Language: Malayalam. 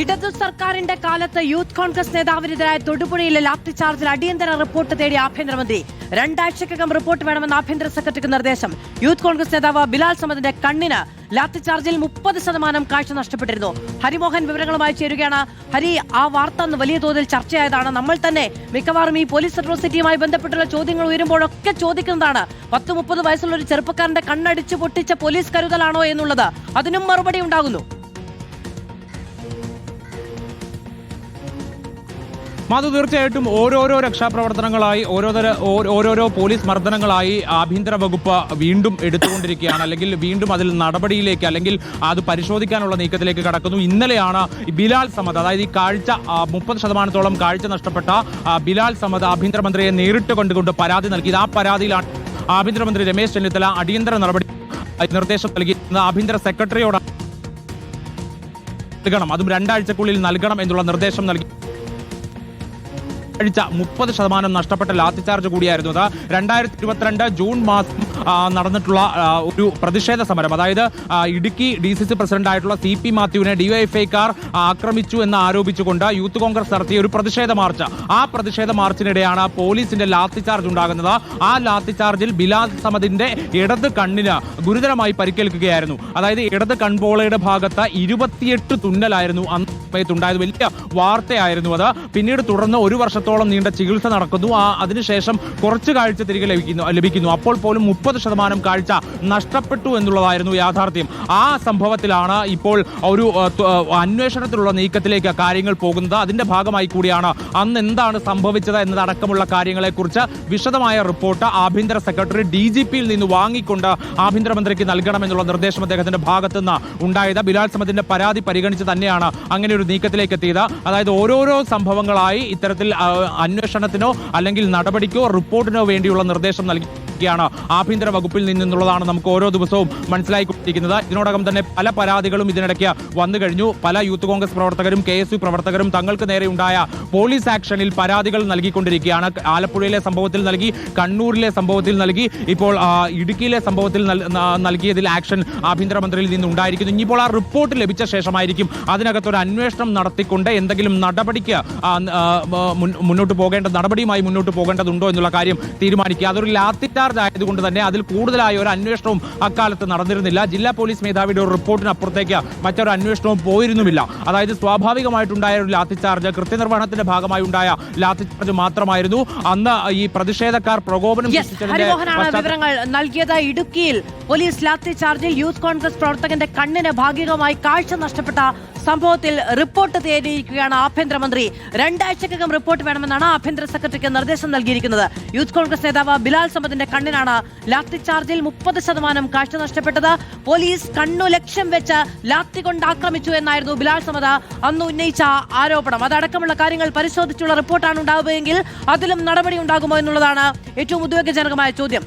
ഇടതു സർക്കാരിന്റെ കാലത്ത് യൂത്ത് കോൺഗ്രസ് നേതാവിനെതിരായ തൊടുപുഴയിലെ ലാത്തി ചാർജിൽ അടിയന്തര റിപ്പോർട്ട് തേടിയ ആഭ്യന്തരമന്ത്രി. 2 ആഴ്ചക്കകം റിപ്പോർട്ട് വേണമെന്ന് ആഭ്യന്തര സെക്രട്ടറിക്ക് നിർദ്ദേശം. യൂത്ത് കോൺഗ്രസ് നേതാവ് ബിലാൽ സമദിന്റെ കണ്ണിന് ലാത്തി ചാർജിൽ 30% കാഴ്ച നഷ്ടപ്പെട്ടിരുന്നു. ഹരിമോഹൻ വിവരങ്ങളുമായി ചേരുകയാണ്. ഹരി, ആ വാർത്ത അന്ന് വലിയ തോതിൽ ചർച്ചയായതാണ്. നമ്മൾ തന്നെ മിക്കവാറും ഈ പോലീസ് അട്രോസിറ്റിയുമായി ബന്ധപ്പെട്ടുള്ള ചോദ്യങ്ങൾ ഉയരുമ്പോഴൊക്കെ ചോദിക്കുന്നതാണ്, 10-30 വയസ്സുള്ള ഒരു ചെറുപ്പക്കാരന്റെ കണ്ണടിച്ചു പൊട്ടിച്ച പോലീസ് കരുതലാണോ എന്നുള്ളത്. അതിനും മറുപടി ഉണ്ടാകുന്നു. മാധു, തീർച്ചയായിട്ടും ഓരോരോ രക്ഷാപ്രവർത്തനങ്ങളായി ഓരോരോ പോലീസ് മർദ്ദനങ്ങളായി ആഭ്യന്തര വകുപ്പ് വീണ്ടും എടുത്തുകൊണ്ടിരിക്കുകയാണ്, അല്ലെങ്കിൽ വീണ്ടും അതിൽ നടപടിയിലേക്ക് അല്ലെങ്കിൽ അത് പരിശോധിക്കാനുള്ള നീക്കത്തിലേക്ക് കടക്കുന്നു. ഇന്നലെയാണ് ബിലാൽ സമദ്, അതായത് ഈ കാഴ്ച 30% കാഴ്ച നഷ്ടപ്പെട്ട ബിലാൽ സമദ് ആഭ്യന്തരമന്ത്രിയെ നേരിട്ട് കണ്ടുകൊണ്ട് പരാതി നൽകിയത്. ആ പരാതിയിലാണ് ആഭ്യന്തരമന്ത്രി രമേശ് ചെന്നിത്തല അടിയന്തര നടപടി നിർദ്ദേശം നൽകിയിരുന്നത്. ആഭ്യന്തര സെക്രട്ടറിയോട് നൽകണം, അതും 2 ആഴ്ചക്കുള്ളിൽ നൽകണം എന്നുള്ള നിർദ്ദേശം നൽകി. 30% നഷ്ടപ്പെട്ട ലാത്തിചാർജ് കൂടിയായിരുന്നു അത്. 2022 ജൂൺ മാസം നടന്നിട്ടുള്ള ഒരു പ്രതിഷേധ സമരം, അതായത് ഇടുക്കി DCC പ്രസിഡന്റ് ആയിട്ടുള്ള CP മാത്യുവിനെ ഡിവൈഎഫ്ഐക്കാർ ആക്രമിച്ചു എന്ന് ആരോപിച്ചുകൊണ്ട് യൂത്ത് കോൺഗ്രസ് നടത്തിയ ഒരു പ്രതിഷേധ മാർച്ച്. ആ പ്രതിഷേധ മാർച്ചിനിടെയാണ് പോലീസിന്റെ ലാത്തിചാർജ് ഉണ്ടാകുന്നത്. ആ ലാത്തിചാർജിൽ ബിലാൽ സമദിന്റെ ഇടത് കണ്ണിന് ഗുരുതരമായി പരിക്കേൽക്കുകയായിരുന്നു. അതായത് ഇടത് കൺപോളയുടെ ഭാഗത്ത് 28 തുന്നലായിരുന്നു അന്ന് സമയത്തുണ്ടായത്. വലിയ വാർത്തയായിരുന്നു അത്. പിന്നീട് തുടർന്ന് 1 വർഷത്തോളം നീണ്ട ചികിത്സ നടക്കുന്നു. അതിനുശേഷം കുറച്ച് കാഴ്ച തിരികെ ലഭിക്കുന്നു. അപ്പോൾ പോലും 30% കാഴ്ച നഷ്ടപ്പെട്ടു എന്നുള്ളതായിരുന്നു യാഥാർത്ഥ്യം. ആ സംഭവത്തിലാണ് ഇപ്പോൾ ഒരു അന്വേഷണത്തിലുള്ള നീക്കത്തിലേക്ക് കാര്യങ്ങൾ പോകുന്നത്. അതിന്റെ ഭാഗമായി കൂടിയാണ് അന്ന് എന്താണ് സംഭവിച്ചത് എന്നതടക്കമുള്ള കാര്യങ്ങളെക്കുറിച്ച് വിശദമായ റിപ്പോർട്ട് ആഭ്യന്തര സെക്രട്ടറി DGPയിൽ നിന്ന് വാങ്ങിക്കൊണ്ട് ആഭ്യന്തരമന്ത്രിക്ക് നൽകണമെന്നുള്ള നിർദ്ദേശം അദ്ദേഹത്തിന്റെ ഭാഗത്തുനിന്ന് ഉണ്ടായത്. ബിലാൽ സമദിന്റെ പരാതി പരിഗണിച്ച് തന്നെയാണ് അങ്ങനെ ഒരു നീക്കത്തിലേക്ക് എത്തിയത്. അതായത് ഓരോരോ സംഭവങ്ങളായി ഇത്തരത്തിൽ അന്വേഷണത്തിനോ അല്ലെങ്കിൽ നടപടിക്കോ റിപ്പോർട്ടിനോ വേണ്ടിയുള്ള നിർദ്ദേശം നൽകിയാണ് ആഭ്യന്തര വകുപ്പിൽ നിന്നുള്ളതാണ് നമുക്ക് ഓരോ ദിവസവും മനസ്സിലായിക്കൊണ്ടിരിക്കുന്നത്. ഇതിനോടകം തന്നെ പല പരാതികളും ഇതിനിടയ്ക്ക് വന്നു കഴിഞ്ഞു. പല യൂത്ത് കോൺഗ്രസ് പ്രവർത്തകരും KSU പ്രവർത്തകരും തങ്ങൾക്ക് നേരെ ഉണ്ടായ പോലീസ് ആക്ഷനിൽ പരാതികൾ നൽകിക്കൊണ്ടിരിക്കുകയാണ്. ആലപ്പുഴയിലെ സംഭവത്തിൽ നൽകി, കണ്ണൂരിലെ സംഭവത്തിൽ നൽകി, ഇപ്പോൾ ഇടുക്കിയിലെ സംഭവത്തിൽ നൽകിയതിൽ ആക്ഷൻ ആഭ്യന്തരമന്ത്രിയിൽ നിന്നുണ്ടായിരിക്കുന്നു. ഇനിയിപ്പോൾ ആ റിപ്പോർട്ട് ലഭിച്ച ശേഷമായിരിക്കും അതിനകത്തൊരു അന്വേഷണം നടത്തിക്കൊണ്ട് എന്തെങ്കിലും നടപടിക്ക് നടപടിയുമായി മുന്നോട്ട് പോകേണ്ടതുണ്ടോ എന്നുള്ള കാര്യം തീരുമാനിക്കുക. അതൊരു ലാത്തി ചാർജ് ആയതുകൊണ്ട് തന്നെ അതിൽ കൂടുതലായ ഒരു അന്വേഷണവും അക്കാലത്ത് നടന്നിരുന്നില്ല. ജില്ലാ പോലീസ് മേധാവിയുടെ ഒരു റിപ്പോർട്ടിനപ്പുറത്തേക്ക് മറ്റൊരു അന്വേഷണവും പോയിരുന്നുമില്ല. അതായത് സ്വാഭാവികമായിട്ടുണ്ടായ ഒരു ലാത്തിചാർജ്, കൃത്യനിർവഹണത്തിന്റെ ഭാഗമായി ഉണ്ടായ ലാത്തിചാർജ് മാത്രമായിരുന്നു. അന്ന് ഈ പ്രതിഷേധക്കാർ പ്രകോപനം വിവരങ്ങൾ നൽകിയത്. ഇടുക്കിയിൽ പോലീസ് ലാത്തിചാർജിൽ യൂത്ത് കോൺഗ്രസ് പ്രവർത്തകന്റെ കണ്ണിന് ഭാഗികമായി കാഴ്ച നഷ്ടപ്പെട്ട സംഭവത്തിൽ റിപ്പോർട്ട് തേടിയിരിക്കുകയാണ് ആഭ്യന്തരമന്ത്രി. 2 ആഴ്ചക്കകം റിപ്പോർട്ട് വേണമെന്നാണ് ആഭ്യന്തര സെക്രട്ടറിക്ക് നിർദ്ദേശം നൽകിയിരിക്കുന്നത്. യൂത്ത് കോൺഗ്രസ് നേതാവ് ബിലാൽ സമദിന്റെ കണ്ണിനാണ് ലാത്തിചാർജിൽ 30% കാഴ്ച നഷ്ടപ്പെട്ടത്. പോലീസ് കണ്ണു ലക്ഷ്യം വെച്ച് ലാത്തി കൊണ്ട് ആക്രമിച്ചു എന്നായിരുന്നു ബിലാൽ സമദ് അന്ന് ഉന്നയിച്ച ആരോപണം. അതടക്കമുള്ള കാര്യങ്ങൾ പരിശോധിച്ചുള്ള റിപ്പോർട്ടാണ് ഉണ്ടാവുകയെങ്കിൽ അതിലും നടപടി ഉണ്ടാകുമോ എന്നുള്ളതാണ് ഏറ്റവും ഉദ്വേഗജനകമായ ചോദ്യം.